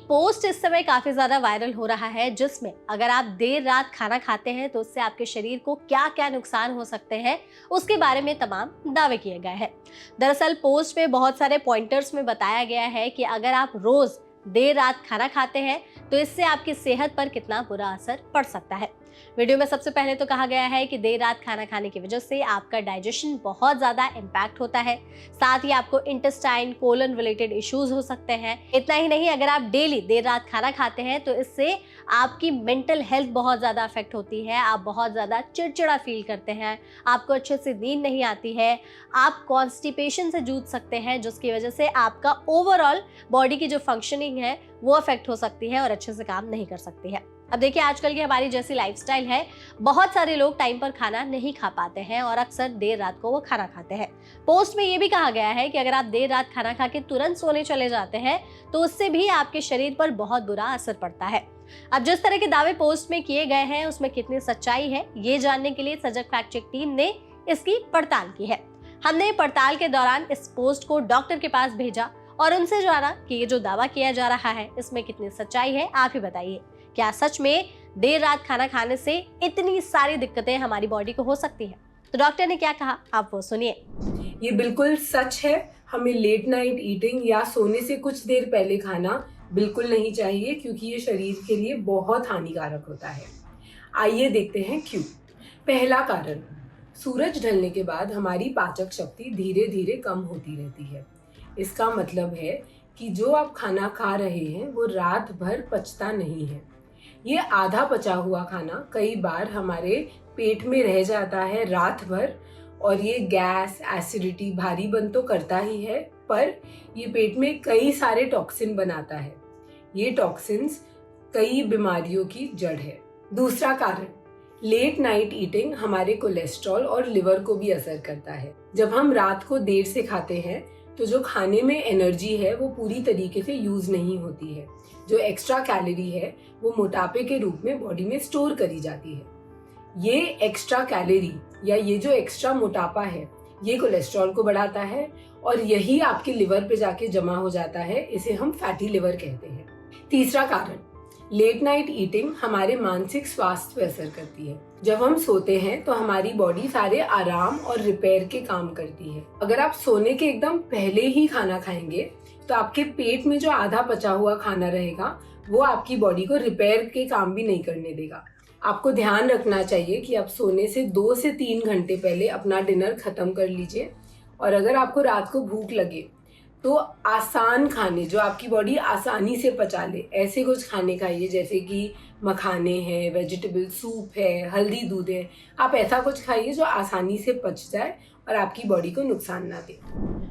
Post इस समय काफी ज्यादा वायरल हो रहा है, जिसमें अगर आप देर रात खाना खाते हैं तो उससे आपके शरीर को क्या क्या नुकसान हो सकते हैं उसके बारे में तमाम दावे किए गए हैं। दरअसल पोस्ट में बहुत सारे पॉइंटर्स में बताया गया है कि अगर आप रोज देर रात खाना खाते हैं तो इससे आपकी सेहत पर कितना बुरा असर पड़ सकता है। वीडियो में सबसे पहले तो कहा गया है कि देर रात खाना खाने की वजह से आपका डाइजेशन बहुत ज्यादा इम्पैक्ट होता है, साथ ही आपको इंटेस्टाइन कोलन रिलेटेड इश्यूज हो सकते हैं। इतना ही नहीं, अगर आप डेली देर रात खाना खाते हैं तो इससे आपकी मेंटल हेल्थ बहुत ज्यादा अफेक्ट होती है। आप बहुत ज्यादा चिड़चिड़ा फील करते हैं, आपको अच्छे से नींद नहीं आती है, आप कॉन्स्टिपेशन से जूझ सकते हैं, जिसकी वजह से आपका ओवरऑल बॉडी की जो फंक्शनिंग है वो अफेक्ट हो सकती है और अच्छे से काम नहीं कर सकती है। अब देखिए, आजकल की हमारी जैसी लाइफस्टाइल है, बहुत सारे लोग टाइम पर खाना नहीं खा पाते हैं और अक्सर देर रात को वो खाना खाते हैं। पोस्ट में ये भी कहा गया है कि अगर आप देर रात खाना खा के तुरंत सोने चले जाते हैं तो उससे भी आपके शरीर पर बहुत बुरा असर पड़ता है। अब जिस तरह के दावे पोस्ट में किए गए हैं उसमें कितनी सच्चाई है, ये जानने के लिए सजग फैक्ट चेक टीम ने इसकी पड़ताल की है। हमने पड़ताल के दौरान इस पोस्ट को डॉक्टर के पास भेजा और उनसे जाना कि ये जो दावा किया जा रहा है इसमें कितनी सच्चाई है। आप ही बताइए, क्या सच में देर रात खाना खाने से इतनी सारी दिक्कतें हमारी बॉडी को हो सकती है? तो डॉक्टर ने क्या कहा, आप वो सुनिए। ये बिल्कुल सच है। हमें लेट नाइट ईटिंग या सोने से कुछ देर पहले खाना बिल्कुल नहीं चाहिए, क्योंकि ये शरीर के लिए बहुत हानिकारक होता है। आइए देखते हैं क्यों। पहला कारण, सूरज ढलने के बाद हमारी पाचक शक्ति धीरे धीरे कम होती रहती है। इसका मतलब है कि जो आप खाना खा रहे हैं वो रात भर पचता नहीं है। ये आधा पचा हुआ खाना कई बार हमारे पेट में रह जाता है रात भर, और ये गैस, एसिडिटी, भारीपन तो करता ही है, पर ये पेट में कई सारे टॉक्सिन बनाता है। ये टॉक्सिन्स कई बीमारियों की जड़ है। दूसरा कारण, लेट नाइट ईटिंग हमारे कोलेस्ट्रॉल और लिवर को भी असर करता है। जब हम रात को देर से खाते हैं तो जो खाने में एनर्जी है वो पूरी तरीके से यूज नहीं होती है। जो एक्स्ट्रा कैलोरी है वो मोटापे के रूप में बॉडी में स्टोर करी जाती है। ये एक्स्ट्रा कैलोरी या ये जो एक्स्ट्रा मोटापा है ये कोलेस्ट्रॉल को बढ़ाता है और यही आपके लिवर पे जाके जमा हो जाता है। इसे हम फैटी लिवर कहते हैं। तीसरा कारण, लेट नाइट ईटिंग हमारे मानसिक स्वास्थ्य पर असर करती है। जब हम सोते हैं तो हमारी बॉडी सारे आराम और रिपेयर के काम करती है। अगर आप सोने के एकदम पहले ही खाना खाएंगे तो आपके पेट में जो आधा पचा हुआ खाना रहेगा वो आपकी बॉडी को रिपेयर के काम भी नहीं करने देगा। आपको ध्यान रखना चाहिए कि आप सोने से 2 से 3 घंटे पहले अपना डिनर खत्म कर लीजिए। और अगर आपको रात को भूख लगे तो आसान खाने जो आपकी बॉडी आसानी से पचा ले, ऐसे कुछ खाने खाइए, जैसे कि मखाने हैं, वेजिटेबल सूप है, हल्दी दूध है। आप ऐसा कुछ खाइए जो आसानी से पच जाए और आपकी बॉडी को नुकसान ना दे।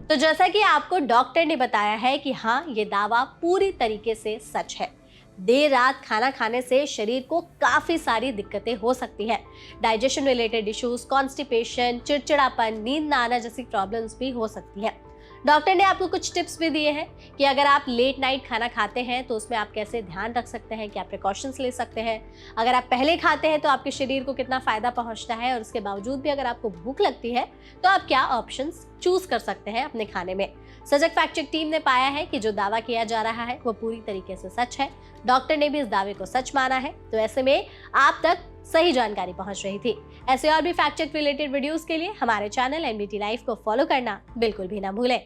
तो जैसा कि आपको डॉक्टर ने बताया है कि हाँ, ये दावा पूरी तरीके से सच है। देर रात खाना खाने से शरीर को काफी सारी दिक्कतें हो सकती है। डाइजेशन रिलेटेड इश्यूज, कॉन्स्टिपेशन, चिड़चिड़ापन, नींद ना आना जैसी प्रॉब्लम्स भी हो सकती है। डॉक्टर ने आपको कुछ टिप्स भी दिए हैं कि अगर आप लेट नाइट खाना खाते हैं तो उसमें आप कैसे ध्यान रख सकते हैं, क्या प्रिकॉशंस ले सकते हैं। अगर आप पहले खाते हैं तो आपके शरीर को कितना फायदा पहुंचता है, और उसके बावजूद भी अगर आपको भूख लगती है तो आप क्या ऑप्शंस चूज कर सकते हैं अपने खाने में। सजग फैक्ट चेक टीम ने पाया है कि जो दावा किया जा रहा है वो पूरी तरीके से सच है। डॉक्टर ने भी इस दावे को सच माना है, तो ऐसे में आप तक सही जानकारी पहुंच रही थी। ऐसे और भी फैक्ट चेक रिलेटेड वीडियोस के लिए हमारे चैनल एनबीटी लाइव को फॉलो करना बिल्कुल भी ना भूलें।